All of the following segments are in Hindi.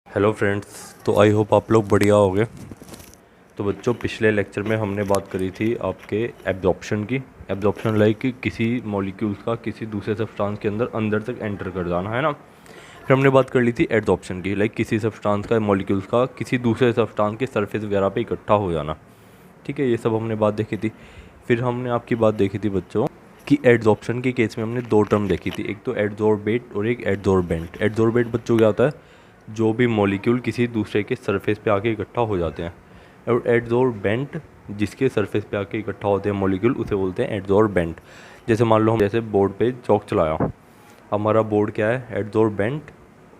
हेलो फ्रेंड्स, तो आई होप आप लोग बढ़िया होंगे। तो बच्चों, पिछले लेक्चर में हमने बात करी थी आपके एब्जॉर्प्शन की। एब्जॉर्प्शन लाइक कि किसी मॉलिक्यूल्स का किसी दूसरे सब्सटेंस के अंदर अंदर तक एंटर कर जाना, है ना। फिर हमने बात कर ली थी एडजॉर्प्शन की, लाइक किसी सब्सटेंस का मॉलिक्यूल्स का किसी दूसरे सब्सटेंस के सरफेस वगैरह पे इकट्ठा हो जाना। ठीक है, ये सब हमने बात देखी थी। फिर हमने आपकी बात देखी थी बच्चों कि एडजॉर्प्शन के केस में हमने दो टर्म देखी थी, एक तो एडजॉर्बेट और एक एडजॉर्बेंट। एडजॉर्बेट बच्चों क्या होता है? जो भी मॉलिक्यूल किसी दूसरे के सरफेस पे आके इकट्ठा हो जाते हैं। और एडजॉर्बेंट जिसके सरफेस पे आके इकट्ठा होते हैं मॉलिक्यूल, उसे बोलते हैं एडजॉर्बेंट। जैसे मान लो हम जैसे बोर्ड पे चौक चलाया, हमारा बोर्ड क्या है? एडजॉर्बेंट।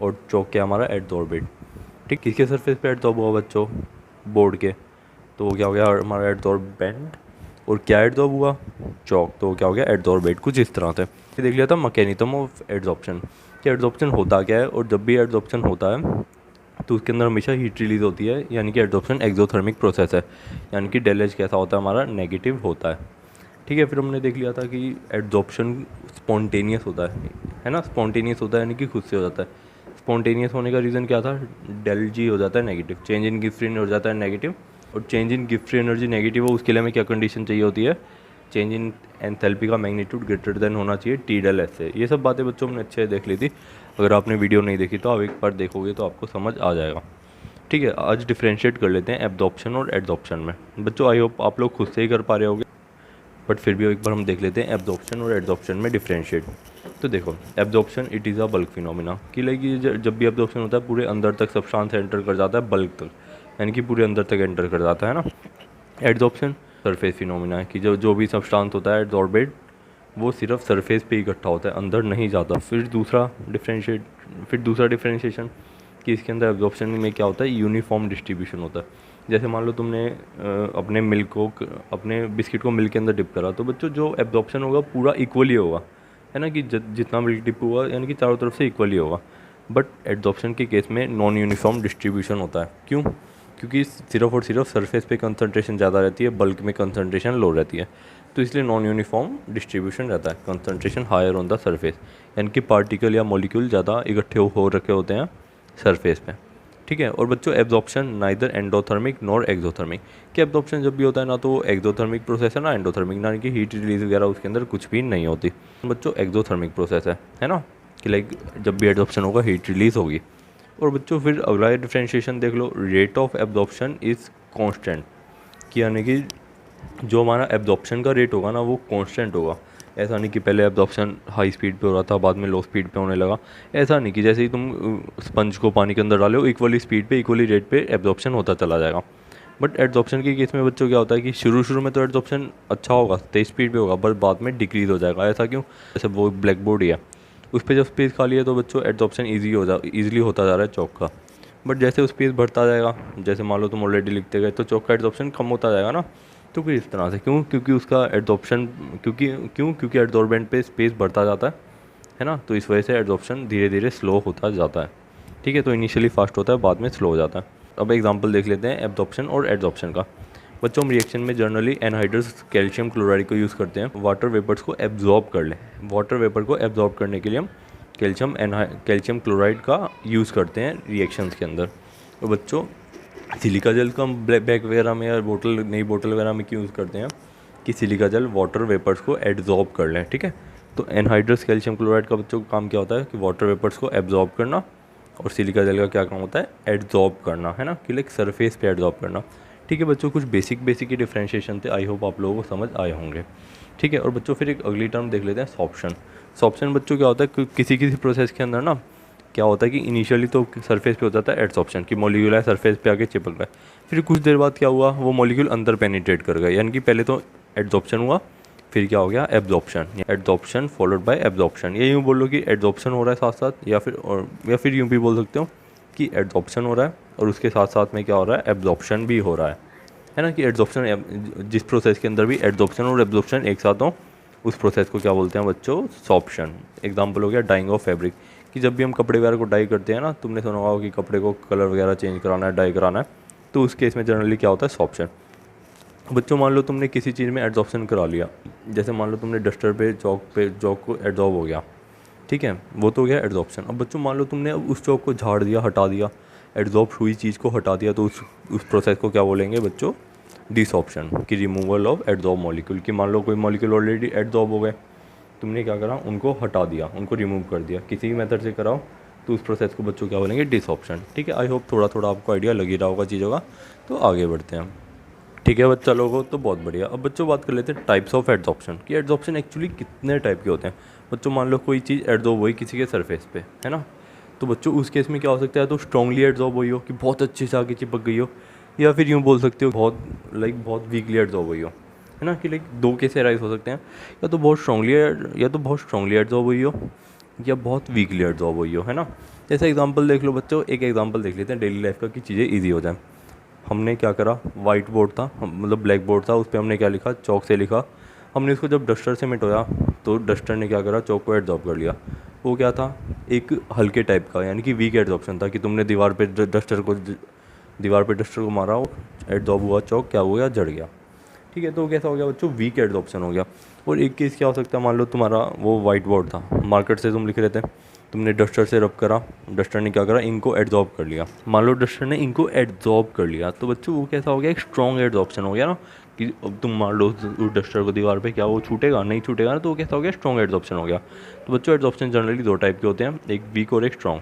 और चौक क्या हमारा? एडजॉर्बेट। ठीक, किसके सरफेस पे एडजॉर्ब हुआ बच्चों? बोर्ड के। तो वो क्या हो गया हमारा? एडजॉर्बेंट। और क्या एडजॉर्ब हुआ? चौक। तो वो क्या हो गया? एडजॉर्बेट। कुछ इस तरह से ये देख लिया था मैकेनिज्म ऑफ एडजॉर्प्शन कि एडजॉर्प्शन होता क्या है। और जब भी एडजॉर्प्शन होता है तो उसके अंदर हमेशा हीट रिलीज होती है, यानी कि एडजॉर्प्शन एक्सोथर्मिक प्रोसेस है। यानी कि डेल एच कैसा होता है हमारा? नेगेटिव होता है। ठीक है, फिर हमने देख लिया था कि एडजॉर्प्शन स्पॉन्टेनियस होता है ना। स्पॉन्टेनियस होता है यानी कि खुद से हो जाता है। स्पॉन्टेनियस होने का रीज़न क्या था? डेल जी हो जाता है negative, change in Gibbs free हो जाता है नेगेटिव। और change in Gibbs free energy negative हो, उसके लिए हमें क्या कंडीशन चाहिए होती है? चेंज इन एंथैल्पी का मैग्नीट्यूड ग्रेटर देन होना चाहिए टी डेल एस से। ये सब बातें बच्चों हमने अच्छे से देख ली थी। अगर आपने वीडियो नहीं देखी तो आप एक बार देखोगे तो आपको समझ आ जाएगा। ठीक है, आज डिफ्रेंशिएट कर लेते हैं एब्जॉर्प्शन और एडजॉर्प्शन में। बच्चों, आई होप आप लोग खुद से ही कर पा रहे होगे, बट फिर भी एक बार हम देख लेते हैं एब्जॉर्प्शन और एडजॉर्प्शन में डिफ्रेंशिएट। तो देखो, absorption it is a bulk phenomena कि लाइक ये जब भी एब्जॉर्प्शन होता है पूरे अंदर तक सब्सटेंस एंटर कर जाता है, बल्क तक, यानी कि पूरे अंदर तक एंटर कर जाता है ना। एडजॉर्प्शन सरफेस फिनोमिना है कि जो जो भी सब्सटेंस होता है एडजॉर्बेड, वो सिर्फ सरफेस पे इकट्ठा होता है, अंदर नहीं जाता। फिर दूसरा डिफ्रेंशिएशन कि इसके अंदर एब्जॉर्प्शन में क्या होता है? यूनिफॉर्म डिस्ट्रीब्यूशन होता है। जैसे मान लो तुमने अपने मिल्क को अपने बिस्किट को मिल्क के अंदर डिप करा, तो बच्चों जो एब्जॉर्प्शन होगा पूरा इक्वली होगा, है ना। कि जितना मिल्क डिप हुआ यानी कि चारों तरफ से इक्वली होगा। बट एडजॉर्प्शन के केस में नॉन यूनिफॉर्म डिस्ट्रीब्यूशन होता है। क्यों? क्योंकि सिर्फ और सिर्फ सरफेस पे कंसंट्रेशन ज़्यादा रहती है, बल्क में कंसंट्रेशन लो रहती है। तो इसलिए नॉन यूनिफॉर्म डिस्ट्रीब्यूशन रहता है, concentration higher on the surface, यानी कि पार्टिकल या मॉलिक्यूल ज़्यादा इकट्ठे हो रखे होते हैं सरफेस पे। ठीक है, और बच्चों absorption neither endothermic nor exothermic. कि एब्जॉर्प्शन जब भी होता है ना तो वो एक्सोथर्मिक प्रोसेस है ना एंडोथर्मिक, ना कि हीट रिलीज वगैरह उसके अंदर कुछ भी नहीं होती। बच्चों एक्सोथर्मिक प्रोसेस है ना, कि लाइक जब भी एब्जॉर्प्शन होगा हीट रिलीज होगी। और बच्चों फिर अगला डिफ्रेंशिएशन देख लो, rate of absorption is constant. कि यानी कि जो हमारा एब्जॉर्प्शन का रेट होगा ना वो कांस्टेंट होगा। ऐसा नहीं कि पहले एब्जॉर्प्शन हाई स्पीड पे हो रहा था बाद में लो स्पीड पे होने लगा। ऐसा नहीं कि जैसे ही तुम स्पंज को पानी के अंदर डालो इक्वली स्पीड पे इक्वली रेट पे एब्जॉर्प्शन होता चला जाएगा। बट एब्जॉर्प्शन के केस में बच्चों क्या होता है कि शुरू शुरू में तो एब्जॉर्प्शन अच्छा होगा, तेज स्पीड पे होगा, बट बाद में डिक्रीज हो जाएगा। ऐसा क्यों? जैसे वो ब्लैक बोर्ड ही है, उस पर जब स्पेस खाली है तो बच्चों एब्जॉर्प्शन ईजिली होता जा रहा है चौक का। बट जैसे उस स्पेस बढ़ता जाएगा, जैसे मान लो तुम ऑलरेडी लिखते गए, तो चौक का एब्जॉर्प्शन कम होता जाएगा ना। तो फिर इस तरह से क्यों? क्योंकि उसका एड्जॉर्प्शन क्योंकि एड्जॉर्बेंट पे स्पेस बढ़ता जाता है ना। तो इस वजह से एड्जॉर्प्शन धीरे धीरे स्लो होता जाता है। ठीक है, तो इनिशियली फास्ट होता है, बाद में स्लो हो जाता है। अब एग्जांपल देख लेते हैं एब्जॉर्प्शन और एड्जॉर्प्शन का। बच्चों, हम रिएक्शन में जनरली एनहाइड्रस कैल्शियम क्लोराइड को यूज़ करते हैं वाटर वेपर्स को एब्जॉर्ब कर लें। वाटर वेपर को एब्जॉर्ब करने के लिए हम कैल्शियम क्लोराइड का यूज़ करते हैं रिएक्शंस के अंदर। तो बच्चों, सिलिका जल को हम बैग वगैरह में या बोतल नई बोतल वगैरह में क्यों यूज़ करते हैं कि सिलिका जल वाटर वेपर्स को एब्जॉर्ब कर लें। ठीक है, तो एनहाइड्रस कैल्शियम क्लोराइड का बच्चों का काम क्या होता है कि वाटर वेपर्स को एब्जॉर्ब करना, और सिलिका जल का क्या काम होता है? एब्जॉर्ब करना, है ना, कि लाइक सरफेस पे एब्जॉर्ब करना। ठीक है बच्चों, कुछ बेसिक ही डिफ्रेंशिएशन थे, आई होप आप लोगों को समझ आए होंगे। ठीक है, और बच्चों फिर एक अगली टर्म देख लेते हैं, सॉर्प्शन। सॉर्प्शन बच्चों क्या होता है कि किसी किसी प्रोसेस के अंदर ना क्या होता है कि इनिशियली तो सरफेस पे हो जाता है एडसॉर्प्शन कि मॉलिक्यूल है सरफेस पे आके चिपक गया। फिर कुछ देर बाद क्या हुआ? वो मॉलिक्यूल अंदर पेनिट्रेट कर गया, यानी कि पहले तो एडजॉर्प्शन हुआ, फिर क्या हो गया? Absorption. Adsorption followed by absorption. ये यूँ बोल लो कि एडजॉर्प्शन हो रहा है साथ साथ, या फिर यूँ भी बोल सकते हो कि एडजॉर्प्शन हो रहा है और उसके साथ साथ में क्या हो रहा है? एब्जॉर्प्शन भी हो रहा है ना। कि एडजॉर्प्शन जिस प्रोसेस के अंदर भी एडजॉर्प्शन और एब्जॉर्प्शन एक साथ हो उस प्रोसेस को क्या बोलते हैं बच्चों? सॉर्प्शन। एग्जाम्पल हो गया डाइंग ऑफ फैब्रिक, कि जब भी हम कपड़े वगैरह को डाई करते हैं ना, तुमने सुना होगा कि कपड़े को कलर वगैरह चेंज कराना है, डाई कराना है, तो उस केस में जनरली क्या होता है? सॉर्प्शन। बच्चों, मान लो तुमने किसी चीज़ में एडजॉर्प्शन करा लिया, जैसे मान लो तुमने डस्टर पे चौक को एडजॉर्ब हो गया। ठीक है, वो तो हो गया एडजॉर्प्शन। अब बच्चों मान लो तुमने अब उस चौक को झाड़ दिया, हटा दिया, एड्जॉर्ब हुई चीज़ को हटा दिया, तो उस प्रोसेस को क्या बोलेंगे बच्चों, डिसऑर्प्शन, की रिमूवल ऑफ एड्जॉर्ब मॉलिक्यूल। कि मान लो कोई मॉलिक्यूल ऑलरेडी एड्जॉर्ब हो गए, तुमने क्या करा, उनको हटा दिया, उनको रिमूव कर दिया, किसी भी मेथड से कराओ, तो उस प्रोसेस को बच्चों क्या बोलेंगे, डिसऑर्प्शन। ठीक है, आई होप थोड़ा थोड़ा आपको आइडिया लग ही रहा होगा चीज़ों का। तो आगे बढ़ते हैं हम। ठीक है बच्चा लोगों, तो बहुत बढ़िया। अब बच्चों बात कर लेते हैं टाइप्स ऑफ एड्जॉर्प्शन, कि एड्जॉर्प्शन एक्चुअली कितने टाइप के होते हैं। बच्चों मान लो कोई चीज़ एड्जॉर्ब हुई किसी के सरफेस पे, है ना, तो बच्चों उस केस में क्या हो सकता है, तो स्ट्रांगली एड्जॉर्ब हुई हो, कि बहुत अच्छे से आके चिपक गई हो, या फिर यूँ बोल सकते हो बहुत वीकली एड्जॉर्ब हुई हो, है ना, कि दो केस राइज हो सकते हैं, या तो बहुत स्ट्रांगली एड्जॉर्ब हुई हो, या बहुत वीकली एड्जॉर्ब हुई हो, है ना। जैसे एग्जांपल देख लो बच्चों, एक एग्जांपल देख लेते हैं डेली लाइफ का, कि चीज़ें ईजी हो जाए। हमने क्या करा, वाइट बोर्ड था, मतलब ब्लैक बोर्ड था, उस पर हमने क्या लिखा, चौक से लिखा। हमने इसको जब डस्टर से मिटाया, तो डस्टर ने क्या करा, चौक को एड्जॉर्ब कर लिया। वो क्या था, एक हल्के टाइप का, यानी कि वीक एड्जॉर्प्शन था, कि तुमने दीवार पे डस्टर को मारा, एड्जॉर्ब हुआ चौक, क्या हो गया, जड़ गया। ठीक है, तो कैसा हो गया बच्चों, वीक एड्जॉर्प्शन हो गया। और एक केस क्या हो सकता है, मान लो तुम्हारा वो वाइट बोर्ड था, मार्कर से तुम लिख रहे थे, तुमने डस्टर से रब करा, डस्टर ने क्या करा, इंक को एड्जॉर्ब कर लिया। मान लो डस्टर ने इंक को एड्जॉर्ब कर लिया, तो बच्चों वो कैसा हो गया, एक स्ट्रॉन्ग एड्जॉर्प्शन हो गया ना, कि अब तुम मान लो उस डस्टर को दीवार पे, क्या वो छूटेगा, नहीं छूटेगा ना, तो वो कैसा हो गया, स्ट्रॉन्ग एड्जॉर्प्शन हो गया। तो बच्चों एड्जॉर्प्शन जनरली दो टाइप के होते हैं, एक वीक और एक स्ट्रॉन्ग।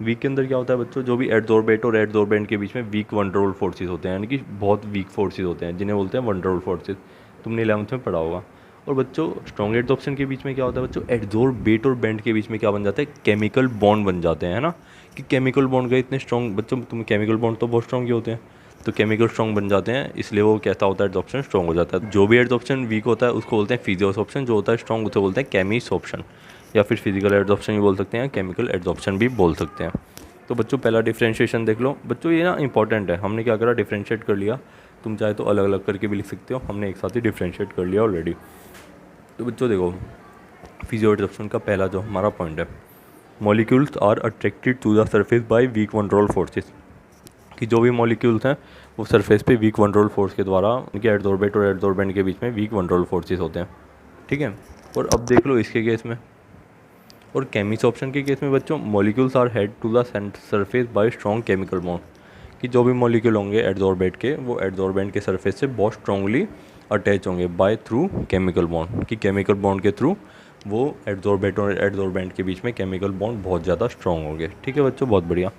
वीक के अंदर क्या होता है बच्चों, जो भी एड्जॉर्बेट और एड्जॉर्बेंट के बीच में वीक वन रोल फोर्सेज होते हैं, यानी कि बहुत वीक फोर्सेज होते हैं, जिन्हें बोलते हैं वन रोल फोर्सेज। तुमने 11th में पढ़ा होगा। और बच्चों स्ट्रॉन्ग एड्जॉर्प्शन के बीच में क्या होता है बच्चों, एड्जॉर्बेट और बेंड के बीच में क्या बन जाता है, केमिकल बॉन्ड बन जाते हैं, है ना, कि केमिकल बॉन्ड गए इतने स्ट्रॉन्ग, बच्चों तुम केमिकल बॉन्ड तो बहुत स्ट्रॉन्ग ही होते हैं, तो केमिकल स्ट्रॉन्ग बन जाते हैं, इसलिए वो कैसा होता है, एड्जॉर्प्शन स्ट्रॉन्ग हो जाता है। जो भी एड्जॉर्प्शन वीक होता है उसको बोलते हैं फिजियोसॉर्प्शन, जो होता है स्ट्रॉन्ग उसे बोलते हैं केमिसॉर्प्शन, या फिर फिजिकल एड्जॉर्प्शन भी बोल सकते हैं, केमिकल एड्जॉर्प्शन भी बोल सकते हैं। तो बच्चों पहला डिफ्रेंशिएशन देख लो बच्चों, ये ना इंपॉर्टेंट है। हमने क्या करा, डिफ्रेंशिएट कर लिया, तुम चाहे तो अलग अलग करके भी लिख सकते हो, हमने एक साथ ही डिफ्रेंशिएट कर लिया ऑलरेडी। तो बच्चों देखो, फिजियो एड्जॉर्प्शन का पहला जो हमारा पॉइंट है, molecules are attracted to the surface by weak one role forces, कि जो भी मॉलिक्यूल्स हैं वो सरफेस पे वीक वन रोल फोर्स के द्वारा, उनके एड्जॉर्बेट और एड्जॉर्बेंट के बीच में वीक वन रोल फोर्सेस होते हैं। ठीक है, और अब देख लो इसके केस में, और केमिसॉर्प्शन के केस में बच्चों, molecules are held to the surface by strong chemical bond, कि जो भी मॉलिक्यूल होंगे एड्जॉर्बेट के, वो एड्जॉर्बेंट के सरफेस से बहुत स्ट्रांगली अटैच होंगे बाय थ्रू केमिकल बॉन्ड, कि केमिकल बॉन्ड के थ्रू वो एड्जॉर्बेट और एड्जॉर्बेंट के बीच में केमिकल बॉन्ड बहुत ज़्यादा स्ट्रॉन्ग होंगे। ठीक है बच्चों, बहुत बढ़िया।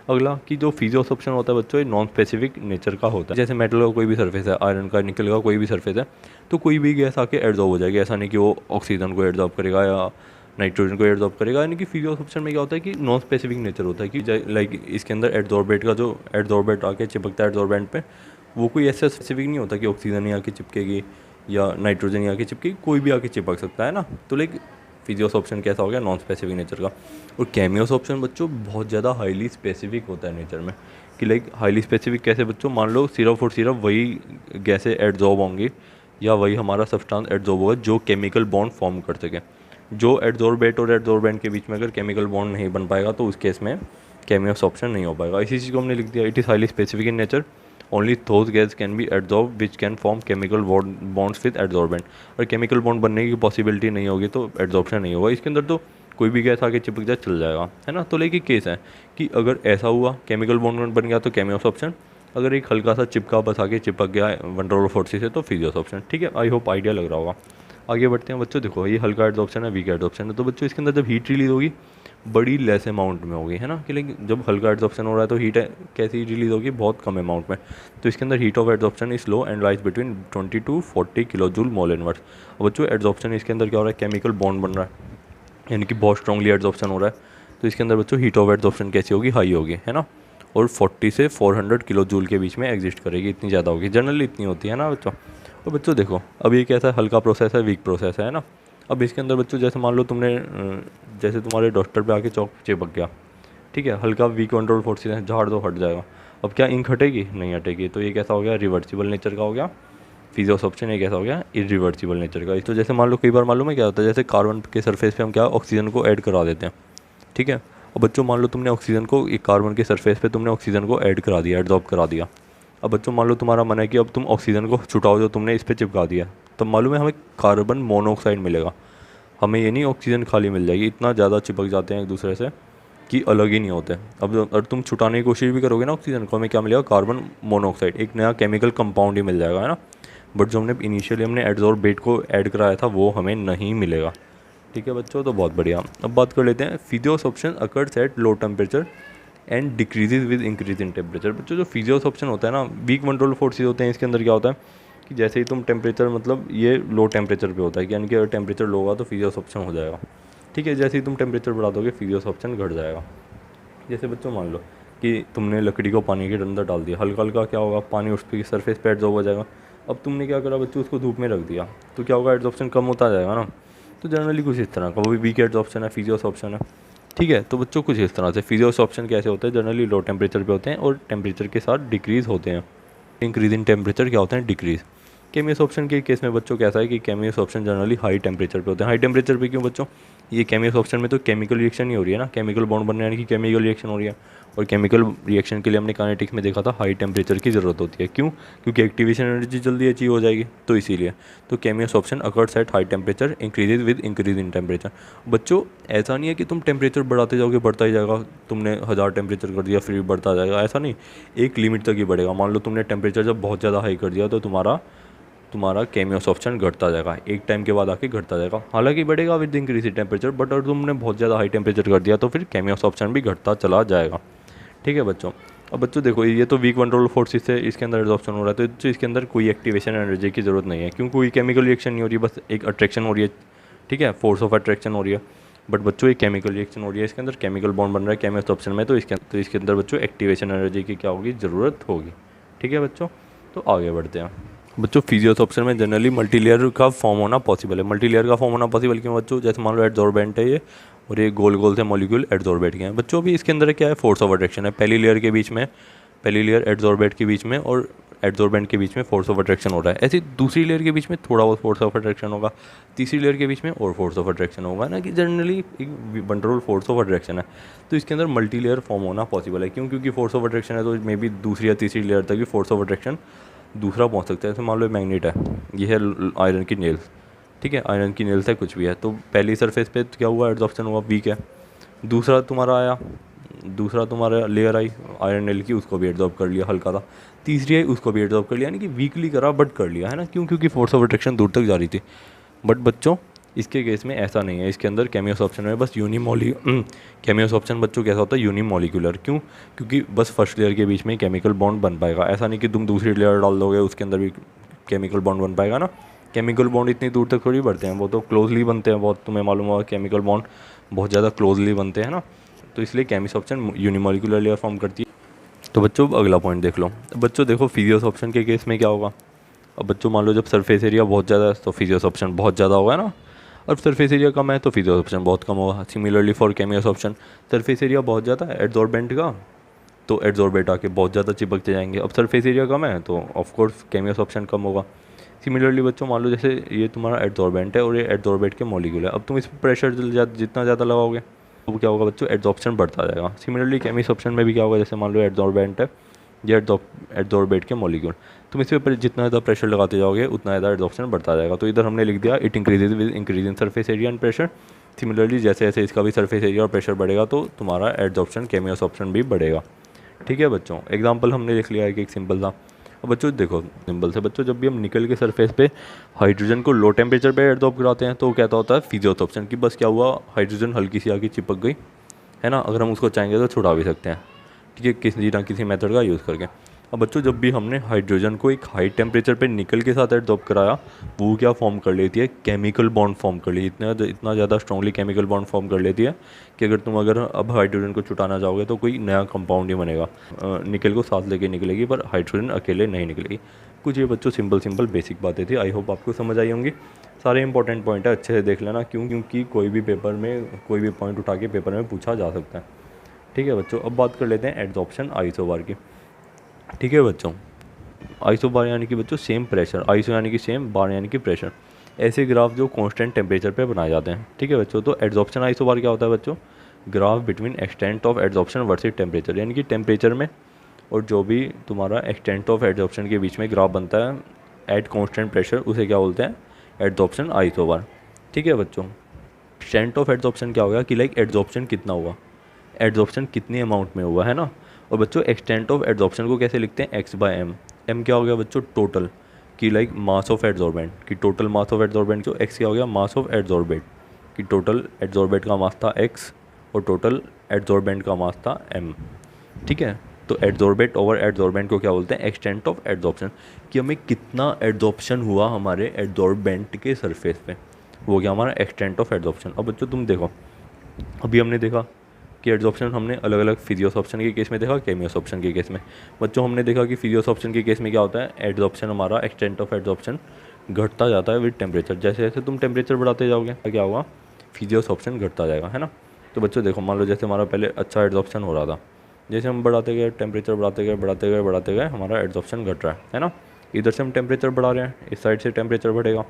अगला कि जो फिजियोसॉर्प्शन होता है बच्चों, ये नॉन स्पेसिफिक नेचर का होता है। जैसे मेटल का कोई भी सरफेस है, आयरन का, निकल का कोई भी सरफेस है, तो कोई भी गैस आके एड्जॉर्ब हो जाएगी। ऐसा नहीं कि वो ऑक्सीजन को एड्जॉर्ब करेगा या नाइट्रोजन को एड्जॉर्ब करेगा, यानी कि फिजियोसॉर्प्शन में क्या होता है कि नॉन स्पेसिफिक नेचर होता है, कि लाइक इसके अंदर एड्जॉर्बेट का जो एड्जॉर्बेट आके चिपकता है एड्जॉर्बेंट पे, वो कोई ऐसा स्पेसिफिक नहीं होता कि ऑक्सीजन ही आके चिपकेगी या नाइट्रोजन ही आके चिपकेगी, कोई भी आके चिपक सकता है ना। तो लाइक फिजियोसॉर्प्शन कैसा हो गया, नॉन स्पेसिफिक नेचर का। और केमियोसॉर्प्शन बच्चों बहुत ज़्यादा हाईली स्पेसिफिक होता है नेचर में, कि लाइक हाईली स्पेसिफिक कैसे बच्चों, मान लो सिर्फ और सिर्फ वही गैसें एड्जॉर्ब होंगी या वही हमारा सब्सटेंस एड्जॉर्ब होगा जो केमिकल बॉन्ड फॉर्म कर सके। जो एड्जॉर्बेट और एड्जॉर्बेंट के बीच में अगर केमिकल बॉन्ड नहीं बन पाएगा, तो उस केस में केमियोसॉर्प्शन नहीं हो पाएगा। इसी चीज़ को हमने लिख दिया, it is highly specific in nature, only those gas can be adsorb which can form chemical bonds with adsorbent. और केमिकल बॉन्ड बनने की पॉसिबिलिटी नहीं होगी तो एड्जॉर्प्शन नहीं होगा। इसके अंदर तो कोई भी गैस आके चिपक जाए चल जाएगा, है ना। तो लेकिन केस है कि अगर ऐसा हुआ केमिकल बॉन्ड बन गया तो केमियोसॉर्प्शन, अगर एक हल्का सा चिपका बस आके चिपक गया वन रोल फोर्सेस से तो फिजियोसॉर्प्शन। ठीक है, आई होप आइडिया लग रहा होगा। आगे बढ़ते हैं बच्चों, देखो ये हल्का एड्जॉर्प्शन है, वीक एड्जॉर्प्शन है। तो बच्चों इसके अंदर जब हीट रिलीज होगी बड़ी लेस अमाउंट में होगी, है ना, कि लेकिन जब हल्का एड्जॉर्प्शन हो रहा है तो हीट कैसी रिलीज होगी, बहुत कम अमाउंट में। तो इसके अंदर heat of adsorption is low and lies between 20 to 40 kilo joule mole inverse. और बच्चों एड्जॉर्प्शन इसके अंदर क्या हो रहा है, केमिकल बॉन्ड बन रहा है, यानी कि बहुत स्ट्रांगली एड्जॉर्प्शन हो रहा है। तो इसके अंदर बच्चों हीट ऑफ एड्जॉर्प्शन कैसी होगी, हाई होगी, है ना, और 40 से 400 किलो जूल के बीच में एग्जिस्ट करेगी, इतनी ज़्यादा होगी, जनरली इतनी होती है ना बच्चों। और बच्चों देखो अब ये कैसा हल्का प्रोसेस है, वीक प्रोसेस है ना। अब इसके अंदर बच्चों जैसे मान लो तुमने जैसे तुम्हारे डॉक्टर पे आके चौक चिपक गया, ठीक है, हल्का वीक कंट्रोल फोर्सेस है, झाड़ दो हट जाएगा। अब क्या इंक हटेगी, नहीं हटेगी, तो ये कैसा हो गया, रिवर्सिबल नेचर का हो गया। फिजियोसॉर्प्शन ये कैसा हो गया, इरिवर्सिबल नेचर का। तो जैसे मान लो कई बार मालूम है क्या होता है, जैसे कार्बन के सरफेस पे हम क्या ऑक्सीजन को ऐड करा देते हैं, ठीक है। और बच्चों मान लो तुमने ऑक्सीजन को एक कार्बन के सरफेस पे तुमने ऑक्सीजन को ऐड करा दिया, एडजॉर्ब करा दिया। अब बच्चों मान लो तुम्हारा मन है कि अब तुम ऑक्सीजन को छुटाओ जो तुमने इस पर चिपका दिया, तो मालूम है हमें कार्बन मोनोऑक्साइड मिलेगा, हमें ये नहीं ऑक्सीजन खाली मिल जाएगी, इतना ज़्यादा चिपक जाते हैं एक दूसरे से कि अलग ही नहीं होते। अब अगर तुम छुटाने की कोशिश भी करोगे ना ऑक्सीजन को, हमें क्या मिलेगा, कार्बन मोनोऑक्साइड, एक नया केमिकल कंपाउंड ही मिल जाएगा, है ना। बट जो हमने इनिशियली हमने एडजॉर्बेट को ऐड कराया था वो हमें नहीं मिलेगा। ठीक है बच्चों, तो बहुत बढ़िया। अब बात कर लेते हैं physisorption occurs at low temperature and decreases with increase in temperature. बच्चों जो फिजियोसॉप्शन होता है ना, वीक कंट्रोल फोर्सेज होते हैं, इसके अंदर क्या होता है कि जैसे ही तुम टेम्परेचर, मतलब ये लो टेम्परेचर पे होता है, यानी कि अगर टेम्परेचर लो होगा तो फिजियोसॉप्शन हो जाएगा। ठीक है, जैसे ही तुम टेम्परेचर बढ़ा दोगे फिजियोसॉप्शन घट जाएगा। जैसे बच्चों मान लो कि तुमने लकड़ी को पानी के अंदर डाल दिया, हल्का हल्का क्या होगा, पानी उस पर सरफेस पे एड्जॉर्ब हो जाएगा। अब तुमने क्या करा बच्चों, उसको धूप में रख दिया, तो क्या होगा, एड्जॉर्प्शन कम होता जाएगा ना। तो जनरली कुछ इस तरह का, वो भी वीक एड्जॉर्प्शन है, फिजियोसॉप्शन है। ठीक है, तो बच्चों कुछ इस तरह से फिजियोसॉप्शन कैसे होते हैं, जनरली लो टेम्परेचर पे होते हैं और टेम्परेचर के साथ डिक्रीज़ होते हैं। इंक्रीज इन टेम्परेचर क्या होते हैं, डिक्रीज़। केमियस ऑप्शन के केस में बच्चों कैसा है कि केमियस ऑप्शन जनरली हाई टेम्परेचर पे होते हैं। हाई टेम्परेचर पे क्यों बच्चों, ये केमियस ऑप्शन में तो केमिकल रिएक्शन नहीं हो रही है ना, केमिकल बॉन्ड बनने यानी कि केमिकल रिएक्शन हो रही है। और केमिकल रिएक्शन के लिए हमने काइनेटिक्स में देखा था हाई टेम्परेचर की ज़रूरत होती है। क्यों, क्योंकि एक्टिवेशन एनर्जी जल्दी अचीव हो जाएगी, तो इसीलिए। तो chemisorption occurs at high temperature increases with increase in temperature. बच्चों ऐसा नहीं है कि तुम टेम्परेचर बढ़ाते जाओगे बढ़ता ही जाएगा, तुमने 1000 टेम्परेचर कर दिया फिर बढ़ता जाएगा, ऐसा नहीं। एक लिमिट तक ही बढ़ेगा। मान लो तुमने टेम्परेचर जब बहुत ज़्यादा हाई कर दिया तो तुम्हारा केमियस ऑप्शन घटता जाएगा, एक टाइम के बाद आके घटता जाएगा। हालांकि बढ़ेगा with increase in temperature, but अगर तुमने बहुत ज़्यादा हाई टेम्परेचर कर दिया तो फिर केमियस ऑप्शन भी घटता चला जाएगा। ठीक है बच्चों। अब बच्चों देखो, ये तो वीक कंट्रोल फोर्सेस से इसके अंदर एब्जॉर्प्शन हो रहा है, तो इसके अंदर कोई एक्टिवेशन एनर्जी की ज़रूरत नहीं है, क्योंकि कोई केमिकल रिएक्शन नहीं हो रही, बस एक अट्रैक्शन हो रही है। ठीक है, फोर्स ऑफ अट्रैक्शन हो रही है। बट बच्चों एक केमिकल रिएक्शन हो रही है, इसके अंदर केमिकल बॉन्ड बन रहा है केमिकल ऑप्शन में, तो इसके अंदर बच्चों एक्टिवेशन एनर्जी की क्या होगी, ज़रूरत होगी। ठीक है बच्चों, तो आगे बढ़ते हैं। बच्चों फिजियोसॉप्शन में जनरली मल्टीलेयर का फॉर्म होना पॉसिबल है। मल्टीलेयर का फॉर्म होना पॉसिबल क्यों बच्चों, जैसे मान लो एडजॉर्बेंट है ये, और ये गोल गोल से मॉलिक्यूल एडजॉर्बेट के हैं बच्चों। अभी इसके अंदर क्या है, फोर्स ऑफ अट्रैक्शन है। पहली लेयर के बीच में, पहली लेयर एडजॉर्बेट के बीच में और एडजॉर्बेंट के बीच में फोर्स ऑफ अट्रैक्शन हो रहा है। ऐसी दूसरी लेयर के बीच में थोड़ा बहुत फोर्स ऑफ अट्रैक्शन होगा, तीसरी लेयर के बीच में और फोर्स ऑफ अट्रैक्शन होगा ना, कि जनरली एक कंट्रोल फोर्स ऑफ अट्रैक्शन है। तो इसके अंदर मल्टी लेयर फॉर्म होना पॉसिबल है। क्यों, क्योंकि फोर्स ऑफ अट्रैक्शन है तो मे बी दूसरी या तीसरी लेयर तक भी फोर्स ऑफ अट्रैक्शन दूसरा पहुंच सकता है। जैसे मान लो मैग्नेट है, ये है आयरन की नेल्स। ठीक है, आयरन की नेल्स है, कुछ भी है, तो पहली सरफेस पे क्या हुआ, एडजॉर्प्शन हुआ, वीक है। दूसरा तुम्हारा लेयर आई आयरन नेल की, उसको भी एडजॉर्ब कर लिया, हल्का था। तीसरी आई, उसको भी एडजॉर्ब कर लिया, यानी कि वीकली करा बट कर लिया, है ना। क्यों, क्योंकि फोर्स ऑफ अट्रैक्शन दूर तक जा रही थी। बट बच्चों इसके केस में ऐसा नहीं है, इसके अंदर केमियस ऑप्शन में बस केमियस ऑप्शन बच्चों कैसा होता है, यूनिमोलिकुलर। क्यों, क्योंकि बस फर्स्ट लेयर के बीच में केमिकल बॉन्ड बन पाएगा। ऐसा नहीं कि तुम दूसरी लेयर डाल दोगे उसके अंदर भी केमिकल बॉन्ड बन पाएगा ना। केमिकल बॉन्ड इतनी दूर तक थोड़ी बढ़ते हैं, वो तो क्लोजली बनते हैं बहुत, तुम्हें मालूम होगा केमिकल बॉन्ड बहुत ज़्यादा क्लोजली बनते हैं ना। तो इसलिए Cummins option unimolecular layer form करती है। तो बच्चों अगला पॉइंट देख लो। बच्चों देखो फिजियोस ऑप्शन के केस में क्या होगा। अब बच्चों मान लो जब सरफेस एरिया बहुत ज़्यादा है तो फिजियोस ऑप्शन बहुत ज़्यादा होगा ना। अब सरफेस एरिया कम है तो फिजियोस ऑप्शन बहुत कम होगा। Similarly for chemisorption, surface area बहुत ज़्यादा है एडजॉर्बेंट का, तो एडजॉर्बेट आके बहुत ज़्यादा चिपकते जाएंगे। अब सरफेस एरिया कम है तो ऑफकोर्स केमियस ऑप्शन कम होगा। सिमिलरली बच्चों मान लो जैसे ये तुम्हारा एडजॉर्बेंट है और ये एडजॉर्बेट के मॉलिक्यूल है। अब तुम इस पर प्रेशर जितना ज़्यादा लगाओगे तो क्या होगा बच्चों, एडजॉर्प्शन बढ़ता जाएगा। सिमिलरली केमिस ऑप्शन में भी क्या होगा, जैसे मान लो एडजॉर्बेंट है, ये एडजॉर्बेट के मॉलिक्यूल, तुम इस पर जितना ज़्यादा प्रेशर लगाते जाओगे उतना ज़्यादा एडजॉर्प्शन बढ़ता जाएगा। तो इधर हमने लिख दिया it increases with increase in surface area and pressure. Similarly जैसे जैसे इसका भी सरफेस एरिया और प्रेशर बढ़ेगा तो तुम्हारा एडजॉर्प्शन केमियस ऑप्शन भी बढ़ेगा। ठीक है बच्चों, एग्जाम्पल हमने लिख लिया है कि एक सिंपल था। अब बच्चों देखो सिंपल से बच्चों, जब भी हम निकल के सरफेस पे हाइड्रोजन को लो टेम्परेचर पे एडजॉर्ब कराते हैं तो कहता होता है फिजियोस ऑप्शन की, बस क्या हुआ, हाइड्रोजन हल्की सी आके चिपक गई, है ना। अगर हम उसको चाहेंगे तो छुड़ा भी सकते हैं, ठीक है, किसी ना किसी मेथड का यूज़ करके। अब बच्चों जब भी हमने हाइड्रोजन को एक हाई टेम्परेचर पे निकल के साथ एडजॉर्ब कराया, वो क्या फॉर्म कर लेती है, केमिकल बॉन्ड फॉर्म कर ली, इतना ज़्यादा स्ट्रॉन्गली केमिकल बॉन्ड फॉर्म कर लेती है कि अगर अब हाइड्रोजन को छुटाना चाहोगे तो कोई नया कंपाउंड ही बनेगा। निकल को साथ लेके निकलेगी पर हाइड्रोजन अकेले नहीं निकलेगी। कुछ ये बच्चों सिंपल बेसिक बातें थी, आई होप आपको समझ आई होंगी। सारे इंपॉर्टेंट पॉइंट है, अच्छे से देख लेना, क्योंकि कोई भी पेपर में कोई भी पॉइंट उठा के पेपर में पूछा जा सकता है। ठीक है बच्चों, अब बात कर लेते हैं एडजॉर्प्शन आइसोबार की। ठीक है बच्चों, आइसोबार यानी कि बच्चों सेम प्रेशर, आइसो यानी कि सेम, बार यानी कि प्रेशर, ऐसे ग्राफ जो कांस्टेंट टेम्परेचर पे बनाए जाते हैं। ठीक है बच्चों, तो एडजॉर्प्शन आइसोबार क्या होता है बच्चों, graph between extent of adsorption versus temperature, यानी कि टेम्परेचर में और जो भी तुम्हारा एक्सटेंट ऑफ एडजॉर्प्शन के बीच में ग्राफ बनता है एट कांस्टेंट प्रेशर, उसे क्या बोलते हैं, एडजॉर्प्शन आइसोबार। ठीक है बच्चों, एक्सटेंट ऑफ एडजॉर्प्शन क्या होगा कि लाइक एडजॉर्प्शन कितना हुआ, एड्जॉर्प्शन कितनी अमाउंट में हुआ है ना। और बच्चों एक्सटेंट ऑफ एड्जॉर्प्शन को कैसे लिखते हैं, एक्स बाय एम। एम क्या हो गया बच्चों, टोटल की लाइक मास ऑफ एड्जॉर्बेंट की टोटल मास ऑफ एड्जॉर्बेंट, जो एक्स क्या हो गया, मास ऑफ एड्जॉर्बेंट की टोटल एड्जॉर्बेंट का मास था एक्स और टोटल एड्जॉर्बेंट का मास था एम। ठीक है, तो एड्जॉर्बेंट ओवर एड्जॉर्बेंट को क्या बोलते हैं, एक्सटेंट ऑफ एड्जॉर्प्शन, कि हमें कितना एड्जॉर्प्शन हुआ हमारे एड्जॉर्बेंट के सरफेस पे, वो गया हमारा एक्सटेंट ऑफ एड्जॉर्प्शन। अब बच्चों तुम देखो, अभी हमने देखा कि एड्जॉर्प्शन हमने अलग अलग फिजियोसॉर्प्शन के केस में देखा, केमियोसॉर्प्शन के केस में। बच्चों हमने देखा कि फिजियोसॉर्प्शन के केस में क्या होता है, एड्जॉर्प्शन हमारा एक्सटेंट ऑफ एड्जॉर्प्शन घटता जाता है विद टेम्परेचर। जैसे जैसे तुम टेम्परेचर बढ़ाते जाओगे क्या होगा, फिजियोसॉर्प्शन घटता जाएगा, है ना। तो बच्चों देखो, मान लो जैसे हमारा पहले अच्छा एड्जॉर्प्शन हो रहा था, जैसे हम बढ़ाते गए टेम्परेचर बढ़ाते गए हमारा एड्जॉर्प्शन घट रहा है ना। इधर से हम टेम्परेचर बढ़ा रहे हैं, इस साइड से टेम्परेचर बढ़ेगा,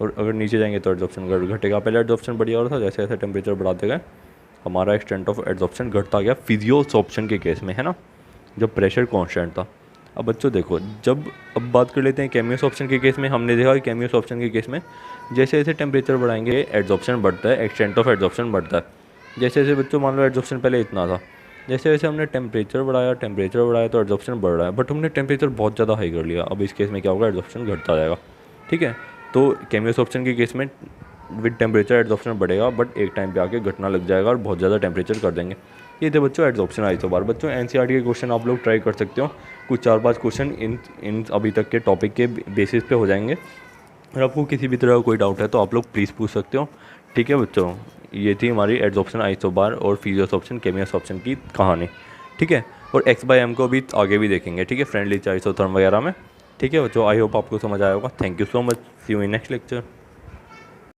और अगर नीचे जाएंगे तो एड्जॉर्प्शन घटेगा। पहले एड्जॉर्प्शन बढ़िया हो रहा था, जैसे जैसे टेम्परेचर बढ़ाते गए हमारा एक्सटेंट ऑफ एड्जॉर्प्शन घटता गया फिजियोसॉर्प्शन के केस में, है ना, जब प्रेशर कांस्टेंट था। अब बच्चों देखो, अब बात कर लेते हैं केमियोसॉर्प्शन के केस में। हमने देखा कि केमियोसॉर्प्शन के केस में जैसे जैसे टेम्परेचर बढ़ाएंगे एड्जॉर्प्शन बढ़ता है, एक्सटेंट ऑफ एड्जॉर्प्शन बढ़ता है। जैसे जैसे बच्चों मान लो एड्जॉर्प्शन पहले इतना था, जैसे जैसे हमने टेम्परेचर बढ़ाया तो एड्जॉर्प्शन बढ़ रहा है, बट हमने टेम्परेचर बहुत ज़्यादा हाई कर लिया। अब इस केस में क्या होगा, एड्जॉर्प्शन घटता जाएगा। ठीक है, तो केमियोसॉर्प्शन के केस में विद टेम्परेचर एड्जॉर्प्शन बढ़ेगा, बट एक टाइम पे आके घटना लग जाएगा और बहुत ज़्यादा टेम्परेचर कर देंगे। ये थे बच्चों एड्जॉर्प्शन आइसोबार। बच्चों एनसीईआरटी के क्वेश्चन आप लोग ट्राई कर सकते हो, कुछ 4-5 क्वेश्चन इन अभी तक के टॉपिक के बेसिस पे हो जाएंगे। अगर आपको किसी भी तरह का कोई डाउट है तो आप लोग प्लीज़ पूछ सकते हो। ठीक है बच्चों, ये थी हमारी एड्जॉर्प्शन आइसोबार और फिजियोसॉर्प्शन केमियोसॉर्प्शन की कहानी। ठीक है, और एक्स बाय एम को भी आगे भी देखेंगे, ठीक है, फ्रेंडली चाइसोथर्म वगैरह में। ठीक है बच्चों, आई होप आपको समझ आया होगा। Thank you so much, see you in next lecture.